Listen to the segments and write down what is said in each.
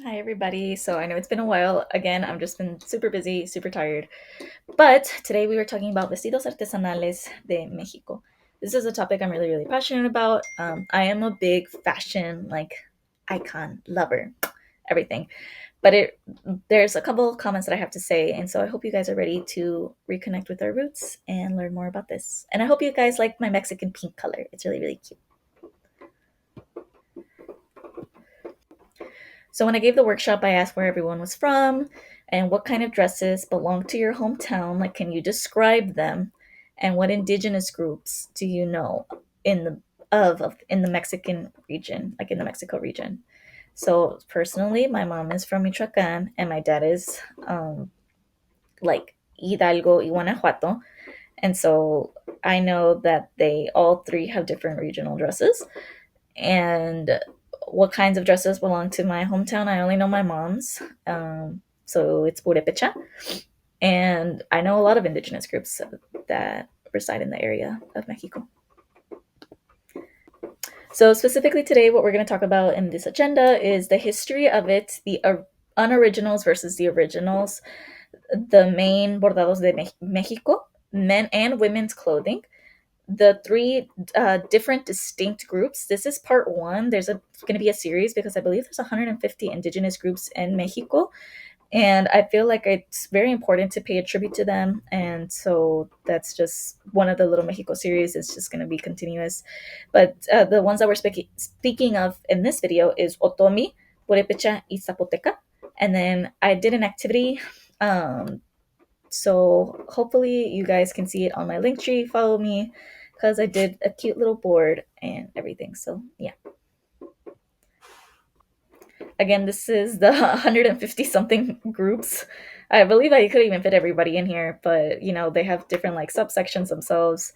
Hi, everybody. So I know it's been a while. Again, I've just been super busy, super tired. But today we were talking about Vestidos Artesanales de Mexico. This is a topic I'm really, really passionate about. I am a big fashion, icon lover, everything. But there's a couple of comments that I have to say. And so I hope you guys are ready to reconnect with our roots and learn more about this. And I hope you guys like my Mexican pink color. It's really, really cute. So when I gave the workshop, I asked where everyone was from and what kind of dresses belong to your hometown. Like, can you describe them? And what indigenous groups do you know in the in the Mexican region, like in the Mexico region? So personally, my mom is from Michoacan and my dad is like Hidalgo y Guanajuato. And so I know that they all three have different regional dresses. And what kinds of dresses belong to my hometown? I only know my mom's. So it's Purepecha. And I know a lot of indigenous groups that reside in the area of Mexico. So, specifically today, what we're going to talk about in this agenda is the history of it, the unoriginals versus the originals, the main bordados de Mexico, men and women's clothing, the three different distinct groups. This is part one. There's going to be a series because I believe there's 150 indigenous groups in Mexico, and I feel like it's very important to pay a tribute to them. And so that's just one of the Little Mexico series. It's just going to be continuous. But the ones that we're speaking of in this video is Otomi, Purepecha, y Zapoteca. And then I did an activity. So hopefully you guys can see it on my link tree. Follow me because I did a cute little board and everything. So yeah. Again, this is the 150 something groups. I believe I could even fit everybody in here, but they have different like subsections themselves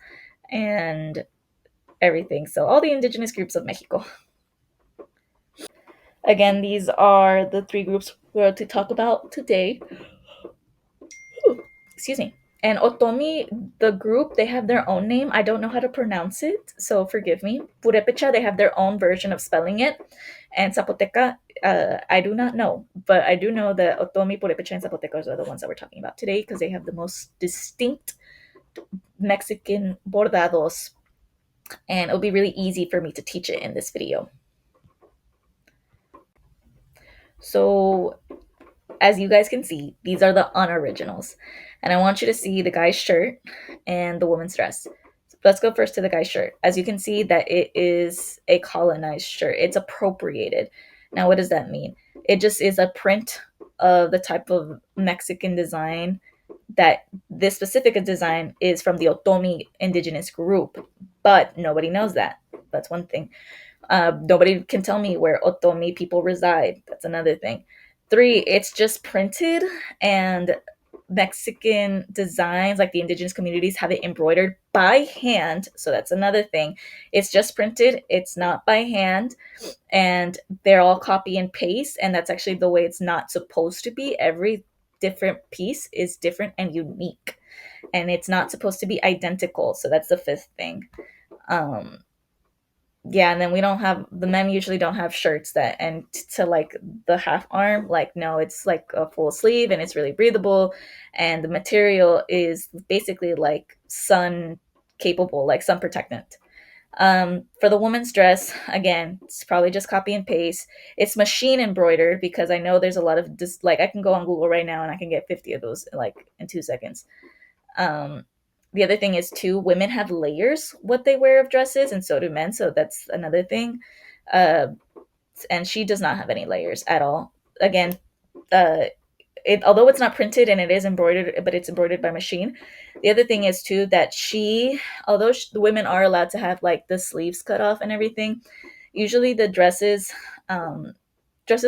and everything. So all the indigenous groups of Mexico. Again, these are the three groups we're going to talk about today. Excuse me. And Otomi, the group, they have their own name. I don't know how to pronounce it, so forgive me. Purepecha, they have their own version of spelling it. And Zapoteca, I do not know. But I do know that Otomi, Purepecha, and Zapotecas are the ones that we're talking about today because they have the most distinct Mexican bordados. And it'll be really easy for me to teach it in this video. So as you guys can see, these are the unoriginals. And I want you to see the guy's shirt and the woman's dress. So let's go first to the guy's shirt. As you can see that it is a colonized shirt. It's appropriated. Now, what does that mean? It just is a print of the type of Mexican design that this specific design is from the Otomi indigenous group. But nobody knows that. That's one thing. Nobody can tell me where Otomi people reside. That's another thing. Three, it's just printed and Mexican designs, like the indigenous communities, have it embroidered by hand. So that's another thing. It's just printed, it's not by hand, and they're all copy and paste. And that's actually the way it's not supposed to be. Every different piece is different and unique, and it's not supposed to be identical. So that's the fifth thing. Um, yeah, and then we don't have the men usually don't have shirts that end to like the half arm. Like, no, it's like a full sleeve and it's really breathable, and the material is basically like sun capable, like sun protectant. For the woman's dress, again, it's probably just copy and paste. It's machine embroidered because I know there's a lot of like I can go on Google right now and I can get 50 of those like in 2 seconds. um the other thing is too, women have layers what they wear of dresses, and so do men. So that's another thing. uh and she does not have any layers at all. Again, uh although it's not printed and it is embroidered, but it's embroidered by machine. The other thing is too that although the women are allowed to have like the sleeves cut off and everything, usually the dresses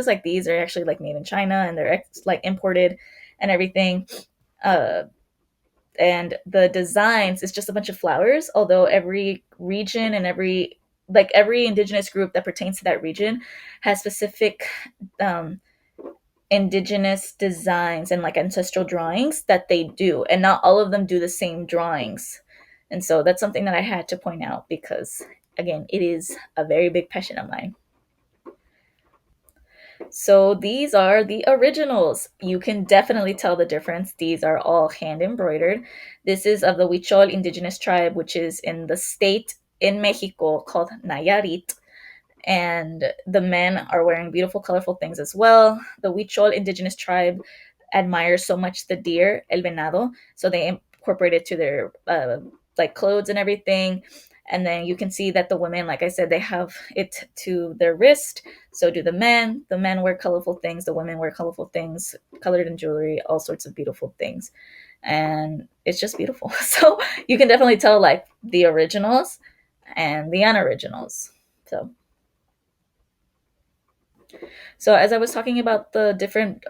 like these are actually like made in China, and they're like imported and everything. uh and the designs is just a bunch of flowers, although every region and every indigenous group that pertains to that region has specific um, indigenous designs and like ancestral drawings that they do, and not all of them do the same drawings. And so that's something that I had to point out because, again, it is a very big passion of mine. So these are the originals. You can definitely tell the difference. These are all hand embroidered. This is of the Huichol indigenous tribe, which is in the state in Mexico called Nayarit, and the men are wearing beautiful, colorful things as well. The Huichol indigenous tribe admires so much the deer, el venado, so they incorporate it to their like clothes and everything. And then you can see that the women, like I said, they have it to their wrist. So do the men. The men wear colorful things. The women wear colorful things, colored in jewelry, all sorts of beautiful things. And it's just beautiful. So you can definitely tell like the originals and the unoriginals. So as I was talking about the different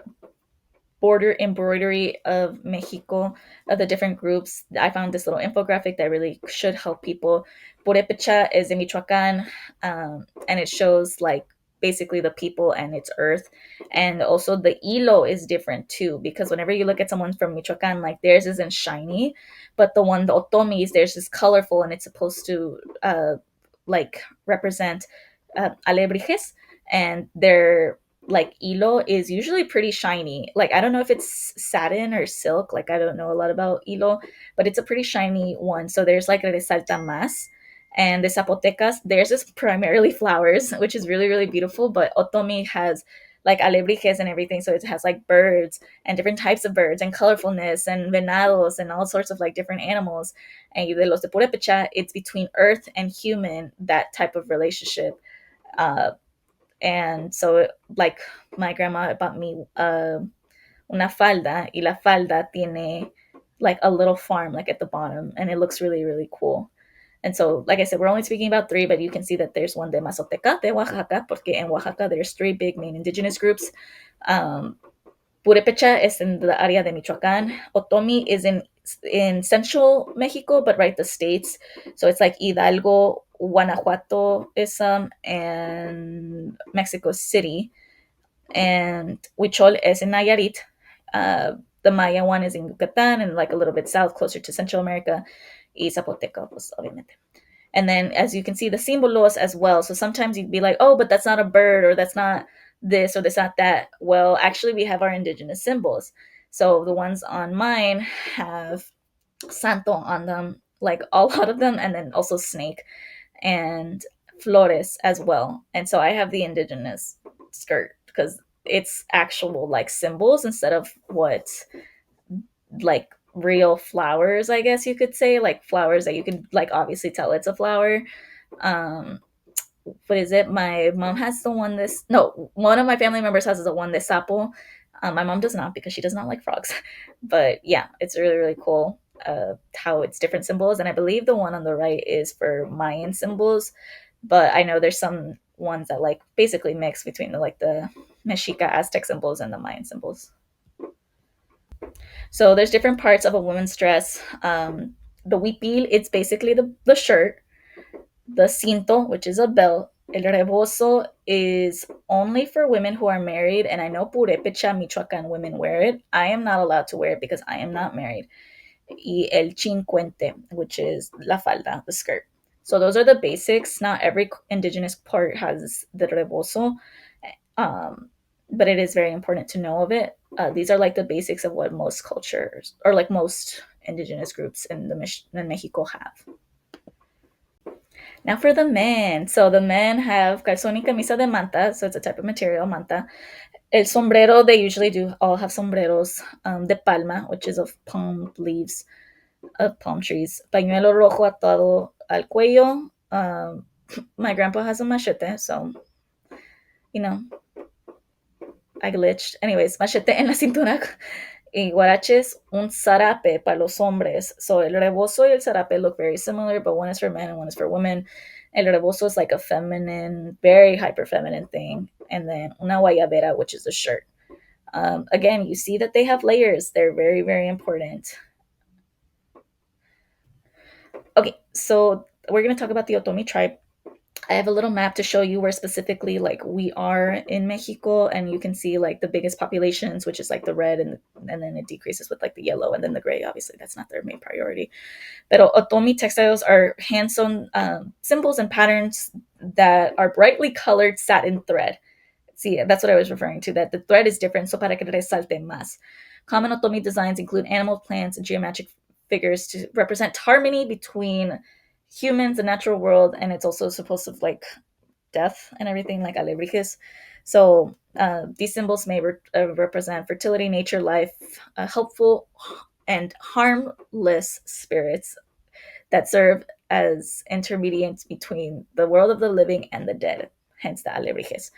border embroidery of Mexico, of the different groups, I found this little infographic that really should help people. Purepecha is in Michoacan, and it shows like basically the people and its earth. And also the hilo is different too, because whenever you look at someone from Michoacan, like theirs isn't shiny, but the otomis, theirs is colorful and it's supposed to like represent alebrijes, and their like hilo is usually pretty shiny. Like I don't know if it's satin or silk. Like I don't know a lot about hilo, but it's a pretty shiny one. So there's like resalta más. And the Zapotecas, theirs is primarily flowers, which is really, really beautiful. But Otomi has like alebrijes and everything. So it has like birds and different types of birds and colorfulness and venados and all sorts of like different animals. And de los de Purepecha, it's between earth and human, that type of relationship. Uh, and so, like, my grandma bought me una falda, y la falda tiene like a little farm, like at the bottom, and it looks really, really cool. And so, like I said, we're only speaking about three, but you can see that there's one de Mazoteca, de Oaxaca, porque in Oaxaca there's three big main indigenous groups. Um, Purepecha is in the area de Michoacán. Otomi is in central Mexico, but right the states. So it's like Hidalgo, Guanajuato is and Mexico City. And Huichol is in Nayarit. Uh, the Maya one is in Yucatan and like a little bit south, closer to Central America. Y Zapoteca, pues, obviamente. And then as you can see, the símbolos as well. So sometimes you'd be like, oh, but that's not a bird, or that's not this, or that's not that. Well, actually, we have our indigenous symbols. So the ones on mine have santo on them, like a lot of them, and then also snake and flores as well. And so I have the indigenous skirt because it's actual like symbols instead of what like real flowers, I guess you could say, like flowers that you can like obviously tell it's a flower. um what is it? My mom has the one this no, one of my family members has the one this sapo. My mom does not because she does not like frogs. But yeah, it's really, really cool how it's different symbols. And I believe the one on the right is for Mayan symbols, but I know there's some ones that like basically mix between the Mexica Aztec symbols and the Mayan symbols. So there's different parts of a woman's dress. The huipil, it's basically the shirt. The cinto, which is a belt. El rebozo is only for women who are married, and I know Purepecha, Michoacan women wear it. I am not allowed to wear it because I am not married. Y el chincuente, which is la falda, the skirt. So those are the basics. Not every indigenous part has the rebozo, um, but it is very important to know of it. These are like the basics of what most cultures or like most indigenous groups in Mexico have. Now for the men. So the men have calzón y camisa de manta. So it's a type of material, manta. El sombrero, they usually do all have sombreros de palma, which is of palm leaves of palm trees. Pañuelo rojo atado al cuello. My grandpa has a machete, so, you know, I glitched. Anyways, machete en la cintura. Y guaraches, un zarape para los hombres. So el rebozo y el zarape look very similar, but one is for men and one is for women. El rebozo is like a feminine, very hyper feminine thing. And then una guayabera, which is a shirt. Again, you see that they have layers. They're very, very important. Okay, so we're going to talk about the Otomi tribe. I have a little map to show you where specifically like we are in Mexico, and you can see like the biggest populations, which is like the red, and then it decreases with like the yellow and then the gray. Obviously, that's not their main priority. But Otomi textiles are hand sewn symbols and patterns that are brightly colored satin thread. See, that's what I was referring to, that the thread is different, so para que resalte más. Common otomi designs include animal, plants, and geometric figures to represent harmony between humans, the natural world, and it's also supposed to like death and everything, like alebrijes. So these symbols may represent fertility, nature, life, helpful and harmless spirits that serve as intermediates between the world of the living and the dead, hence the alebrijes.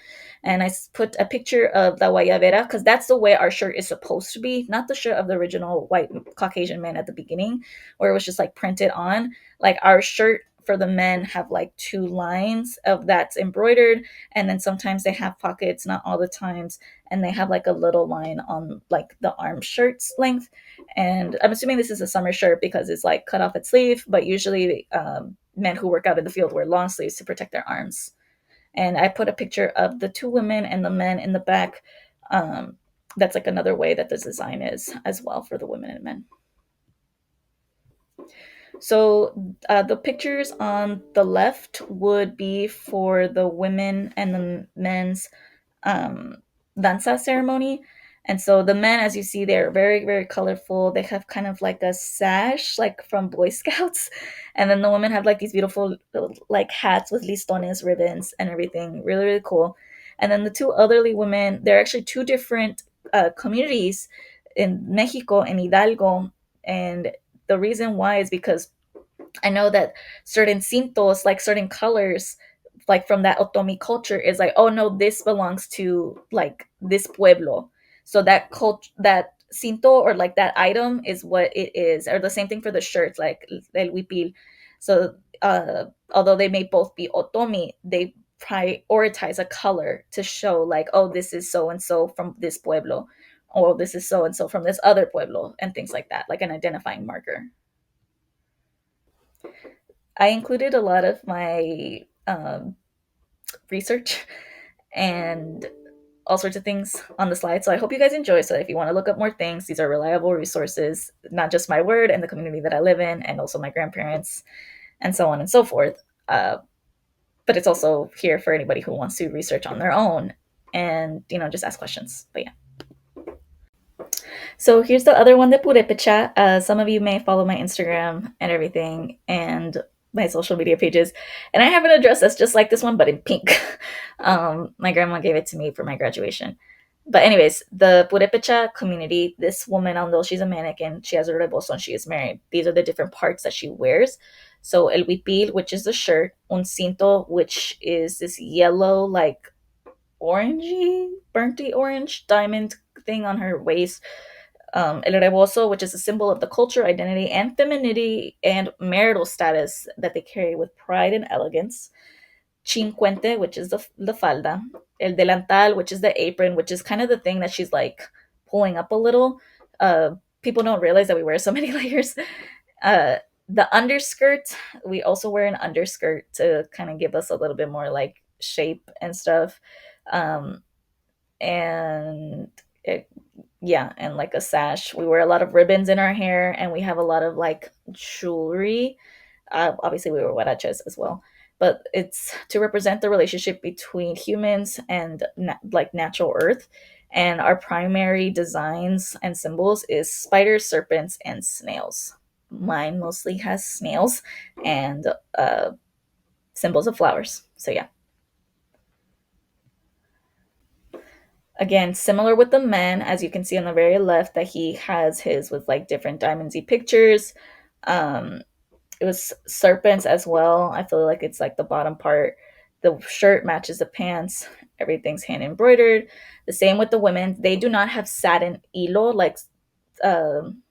And I put a picture of the guayabera because that's the way our shirt is supposed to be, not the shirt of the original white Caucasian men at the beginning, where it was just like printed on. Like our shirt for the men have like two lines of that's embroidered, and then sometimes they have pockets, not all the times, and they have like a little line on like the arm shirt's length. And I'm assuming this is a summer shirt because it's like cut off its sleeve, but usually men who work out in the field wear long sleeves to protect their arms. And I put a picture of the two women and the men in the back. That's like another way that the design is as well for the women and men. So the pictures on the left would be for the women and the men's um, danza ceremony. And so the men, as you see, they're very, very colorful. They have kind of like a sash, like from Boy Scouts. And then the women have like these beautiful, like hats with listones, ribbons, and everything. Really, really cool. And then the two elderly women, they're actually two different communities in Mexico and Hidalgo. And the reason why is because I know that certain cintos, like certain colors, like from that Otomi culture, is like, oh no, this belongs to like this pueblo. So that that cinto or like that item is what it is. Or the same thing for the shirts, like el huipil. So although they may both be Otomi, they prioritize a color to show like, oh, this is so and so from this pueblo, or this is so and so from this other pueblo, and things like that, like an identifying marker. I included a lot of my research and all sorts of things on the slide. So I hope you guys enjoy. So if you want to look up more things, these are reliable resources, not just my word and the community that I live in, and also my grandparents, and so on and so forth. But it's also here for anybody who wants to research on their own and, just ask questions. But yeah. So here's the other one, the Purepecha. Some of you may follow my Instagram and everything and my social media pages. And I have an address that's just like this one, but in pink. My grandma gave it to me for my graduation. But anyways, the Purepecha community, this woman, although she's a mannequin, she has a rebozo and she is married. These are the different parts that she wears. So el huipil, which is the shirt, un cinto, which is this yellow, like orangey, burnty orange diamond thing on her waist, el rebozo, which is a symbol of the culture, identity, and femininity and marital status that they carry with pride and elegance. Cincuente, which is the falda. El delantal, which is the apron, which is kind of the thing that she's like pulling up a little. People don't realize that we wear so many layers. Uh, the underskirt, we also wear an underskirt to kind of give us a little bit more like shape and stuff. Um, and it, yeah, and like a sash. We wear a lot of ribbons in our hair, and we have a lot of like jewelry. Obviously, we wear huaraches as well, but it's to represent the relationship between humans and like natural earth. And our primary designs and symbols is spiders, serpents, and snails. Mine mostly has snails and symbols of flowers. So yeah. Again, similar with the men, as you can see on the very left, that he has his with like different diamondsy pictures. Um, it was serpents as well. I feel like it's like the bottom part. The shirt matches the pants. Everything's hand embroidered. The same with the women. They do not have satin hilo like um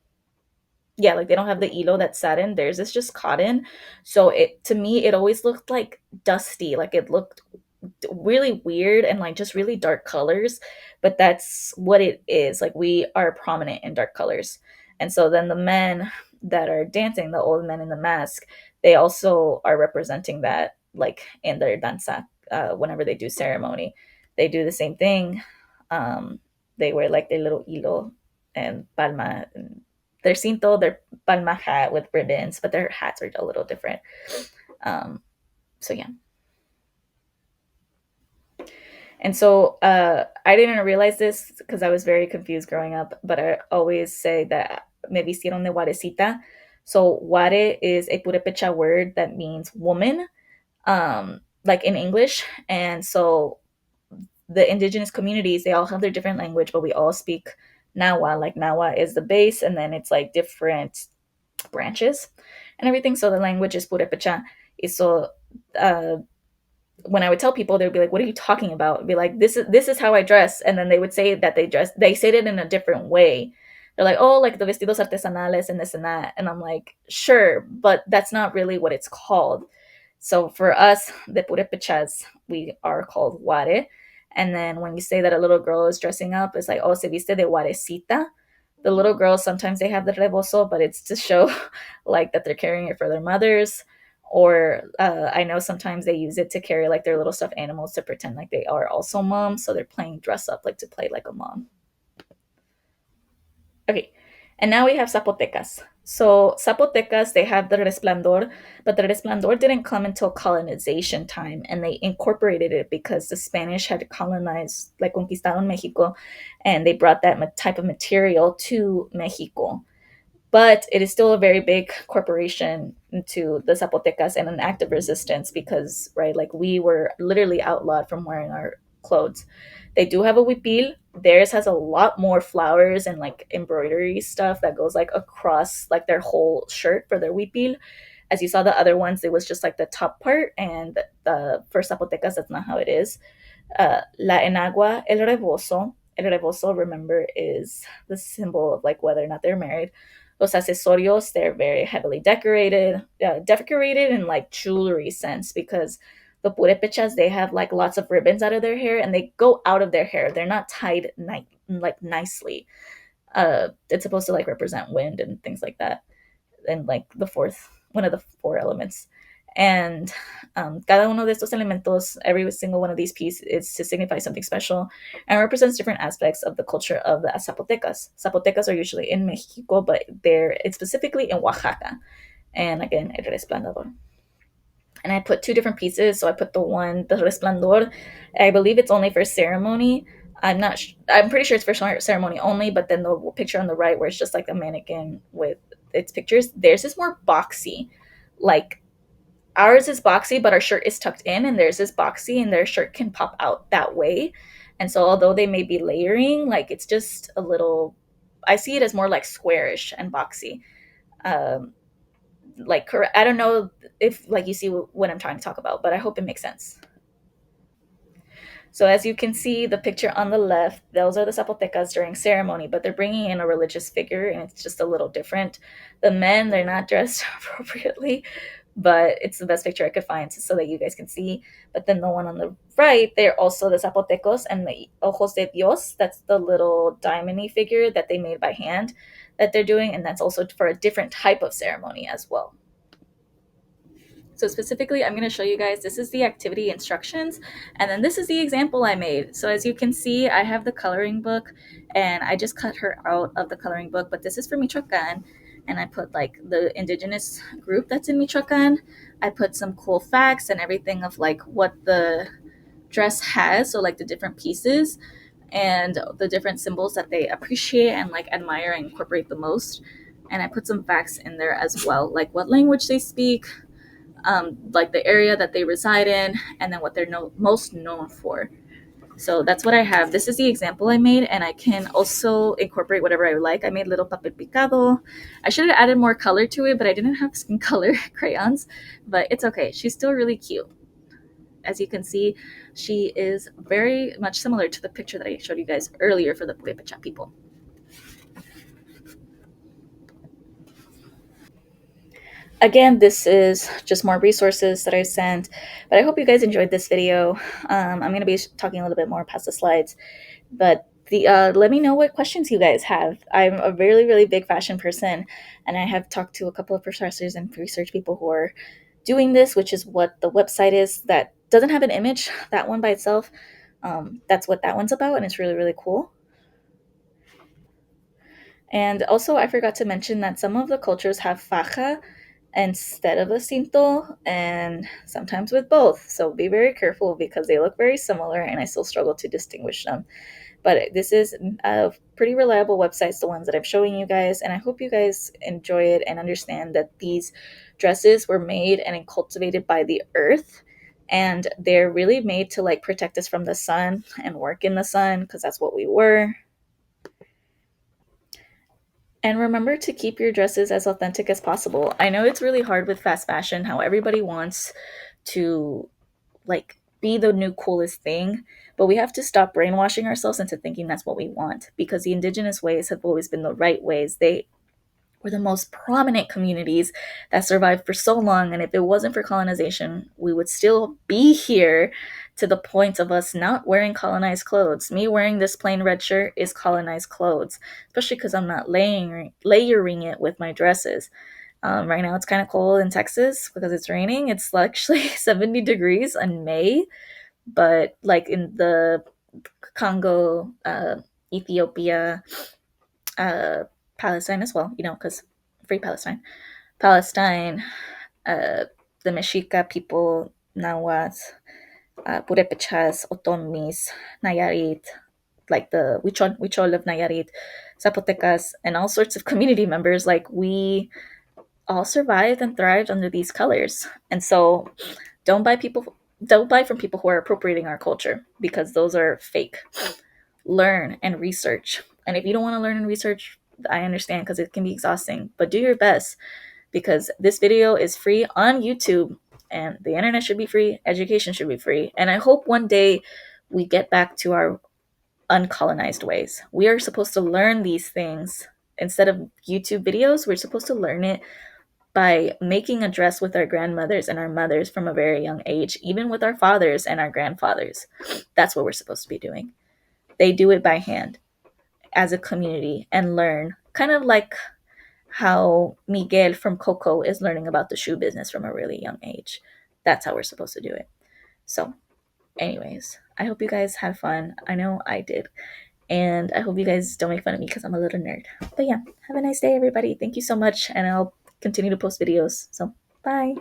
yeah, like they don't have the hilo that's satin. Theirs is just cotton. So it to me it always looked like dusty. Like it looked really weird and like just really dark colors, but that's what it is. Like we are prominent in dark colors. And so then the men that are dancing, the old men in the mask, they also are representing that like in their danza. Whenever they do ceremony, they do the same thing. They wear like their little hilo and palma and their cinto, their palma hat with ribbons, but their hats are a little different. um, so yeah. And so I didn't realize this because I was very confused growing up, but I always say that me vistieron de guarecita. So ware is a purepecha word that means woman, like in English. And so the indigenous communities, they all have their different language, but we all speak Nawa. Like Nawa is the base, and then it's like different branches and everything. So the language is purepecha. So uh, when I would tell people, they'd be like, "What are you talking about?" I'd be like, "This is how I dress," and then they would say that they said it in a different way. They're like, "Oh, like the vestidos artesanales and this and that," and I'm like, "Sure, but that's not really what it's called." So for us, the purépechas, we are called ware. And then when you say that a little girl is dressing up, it's like, oh, se viste de warecita. The little girls, sometimes they have the rebozo, but it's to show like that they're carrying it for their mothers. Or I know sometimes they use it to carry like their little stuffed animals to pretend like they are also moms. So they're playing dress up, like to play like a mom. Okay, and now we have Zapotecas. So Zapotecas, they have the Resplandor, but the Resplandor didn't come until colonization time, and they incorporated it because the Spanish had colonized, like conquistaron Mexico, and they brought that type of material to Mexico. But it is still a very big corporation to the Zapotecas and an act of resistance because, right, like we were literally outlawed from wearing our clothes. They do have a huipil. Theirs has a lot more flowers and like embroidery stuff that goes like across like their whole shirt for their huipil. As you saw the other ones, it was just like the top part, and the for Zapotecas, that's not how it is. La enagua, el rebozo. El rebozo, remember, is the symbol of like whether or not they're married. Los accesorios, they're very heavily decorated in like jewelry sense because the purépechas, they have like lots of ribbons out of their hair and they go out of their hair. They're not tied like nicely. It's supposed to like represent wind and things like that, and like the fourth, one of the four elements. And cada uno de estos elementos, every single one of these pieces is to signify something special and represents different aspects of the culture of the Zapotecas. Zapotecas are usually in Mexico, but it's specifically in Oaxaca. And again, El Resplandor. And I put two different pieces. So I put the one, the Resplandor. I believe it's only for ceremony. I'm pretty sure it's for ceremony only. But then the picture on the right, where it's just like a mannequin with its pictures, theirs is more boxy. Like ours is boxy, but our shirt is tucked in, and theirs is boxy, and their shirt can pop out that way. And so, although they may be layering, like it's just a little. I see it as more like squarish and boxy. Um, like I don't know if like you see what I'm trying to talk about, but I hope it makes sense. So as you can see, the picture on the left, those are the Zapotecas during ceremony, but they're bringing in a religious figure, and it's just a little different. The men, they're not dressed appropriately, but it's the best picture I could find so that you guys can see. But then the one on the right, they're also the Zapotecos and the Ojos de Dios. That's the little diamondy figure that they made by hand that they're doing, and that's also for a different type of ceremony as well. So specifically, I'm going to show you guys, this is the activity instructions, and then this is the example I made. So as you can see, I have the coloring book, and I just cut her out of the coloring book, but this is for Michoacan, and I put like the indigenous group that's in Michoacan. I put some cool facts and everything of like what the dress has, so like the different pieces and the different symbols that they appreciate and like admire and incorporate the most. And I put some facts in there as well, like what language they speak, like the area that they reside in, and then what they're most known for. So that's what I have. This is the example I made, and I can also incorporate whatever I like. I made little papel picado. I should have added more color to it, but I didn't have skin color crayons, but it's okay. She's still really cute. As you can see, she is very much similar to the picture that I showed you guys earlier for the Purepecha people. Again, this is just more resources that I sent, but I hope you guys enjoyed this video. I'm going to be talking a little bit more past the slides, but let me know what questions you guys have. I'm a really, really big fashion person, and I have talked to a couple of professors and research people who are doing this, which is what the website is that doesn't have an image, that one by itself. That's what that one's about, and it's really, really cool. And also, I forgot to mention that some of the cultures have faja, instead of a cinto, and sometimes with both. So be very careful because they look very similar and I still struggle to distinguish them. But this is a pretty reliable websites, the ones that I'm showing you guys, and I hope you guys enjoy it and understand that these dresses were made and cultivated by the earth, and they're really made to like protect us from the sun and work in the sun because that's what we were. And remember to keep your dresses as authentic as possible. I know it's really hard with fast fashion how everybody wants to like be the new coolest thing, but we have to stop brainwashing ourselves into thinking that's what we want because the indigenous ways have always been the right ways. They were the most prominent communities that survived for so long, and if it wasn't for colonization, we would still be here to the point of us not wearing colonized clothes. Me wearing this plain red shirt is colonized clothes, especially because I'm not layering it with my dresses. Right now it's kind of cold in Texas because it's raining. It's actually 70 degrees in May, but like in the Congo, Ethiopia, uh, Palestine as well, because free Palestine. Palestine, uh, the Mexica people, Nahuatl, Purépechas, Otomis, Nayarit, like the Huichol of Nayarit, Zapotecas, and all sorts of community members, like we all survived and thrived under these colors. And so don't buy from people who are appropriating our culture because those are fake. Learn and research. And if you don't want to learn and research, I understand because it can be exhausting, but do your best because this video is free on YouTube and the internet should be free, education should be free. And I hope one day we get back to our uncolonized ways. We are supposed to learn these things instead of YouTube videos. We're supposed to learn it by making a dress with our grandmothers and our mothers from a very young age, even with our fathers and our grandfathers. That's what we're supposed to be doing. They do it by hand as a community and learn, kind of like how Miguel from Coco is learning about the shoe business from a really young age. That's how we're supposed to do it. So, anyways, I hope you guys had fun. I know I did. And I hope you guys don't make fun of me because I'm a little nerd. But yeah, have a nice day, everybody. Thank you so much. And I'll continue to post videos. So, bye.